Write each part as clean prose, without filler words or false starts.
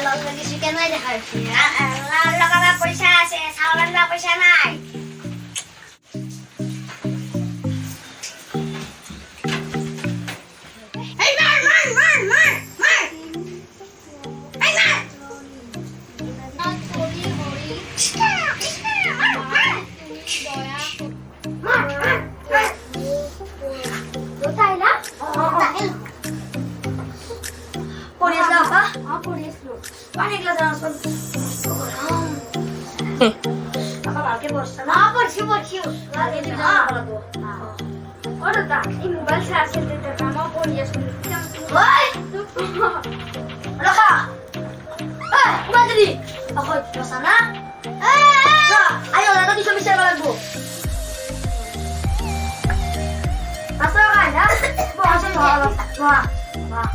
লগে চিকেন নাই দেখাইছি লগাবা পয়সা আছে চাউল আনবা পয়সা নাই এই মার মার মার মার মার এই মার হরি হরি মার মার দয়া মার মার কোথায়লা পড়িয়েছিল আপা পড়িয়েছিল পানি গ্লাস আসল আপা ভালকে বসছ না পড়ছি ভালকে দিবা বলতো ওটা দা এই মোবাইল চার্জ দিতে কামা পড়িয়েছিল ওই রাখা এই মোবাইল দি আপা বসা না আয়ো দাদা দিছো মিশে লাগবো আসা গায় না বসে ভালো বাহ বাহ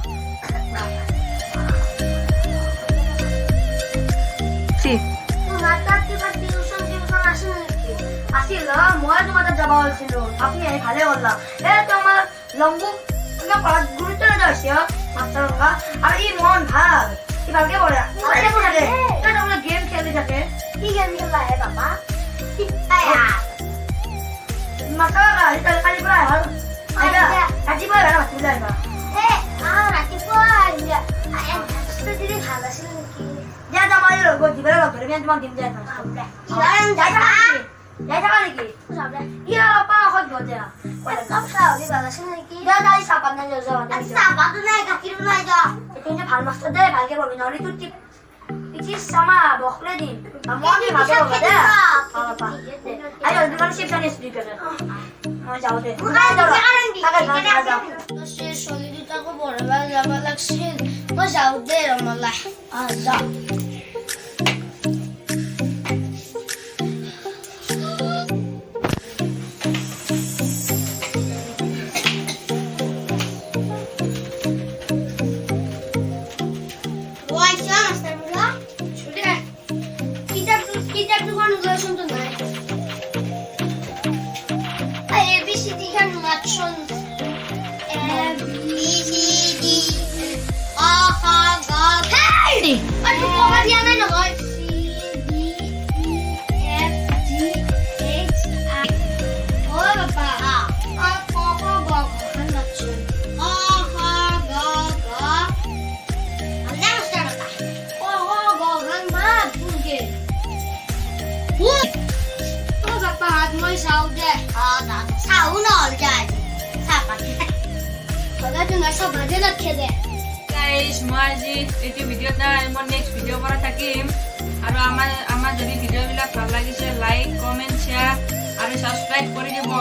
মই তোমার যাবা হয়েছিল আপনি ভালে বললাম তোমার লম্বু গুরুত্ব দিয়েছে মাস্টার আর এই মন ভাল কি ভালকে বলে গেম খেলতে থাকে কি গেম খেলা হে বাবা মাস্টার কালি পৰা ৰাতিপুৱা ৰাতিপুৱা দিদি ভাল আছিল নেকি যা যাবা দিবলৈ লগ ধৰিবি তোমাক দিম যায় যাই থাকা নেকি ইয়া আপা হত গজা কাপ খাও দি ভাল আছিল নেকি যা যাই চাপাত নাই যা চাপাত নাই গাখীৰ নাই যা তুমি ভাল মাস্টাৰ দে ভালকে বলবি নহলে তোৰ টিপ পিছি সামা বখলে দিম আমি ভাবে বলবা দে আপা আইও দোকান শিপ জানি স্পিড করে মই যাও দে যাও সে সলিদিতাকে বড়বা যাবা লাগছিল মই যাও দে রমলা যা Guys, মই আজি এইটো ভিডিঅ'ত নাই মই নেক্সট ভিডিঅ' পৰা থাকিম আৰু আমাৰ যদি ভিডিঅ'বিলাক ভাল লাগিছে লাইক কমেণ্ট শ্বেয়াৰ আৰু ছাবস্ক্ৰাইব কৰি দিব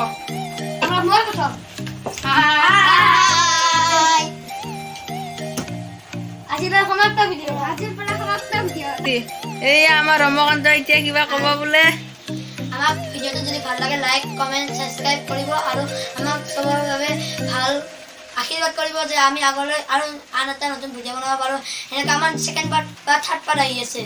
এই আমাৰ ৰমকান্ত এতিয়া কিবা ক'ব বোলে আমাক ভিডিঅ'টো যদি ভাল লাগে লাইক কমেণ্ট ছাবস্ক্ৰাইব কৰিব আৰু আমাক চবৰ বাবে ভাল আশীৰ্বাদ কৰিব যে আমি আগলৈ আৰু আন এটা নতুন ভিডিঅ' বনাব পাৰোঁ এনেকৈ আমাৰ ছেকেণ্ড পাৰ্ট বা থাৰ্ড পাৰ্ট আহি আছে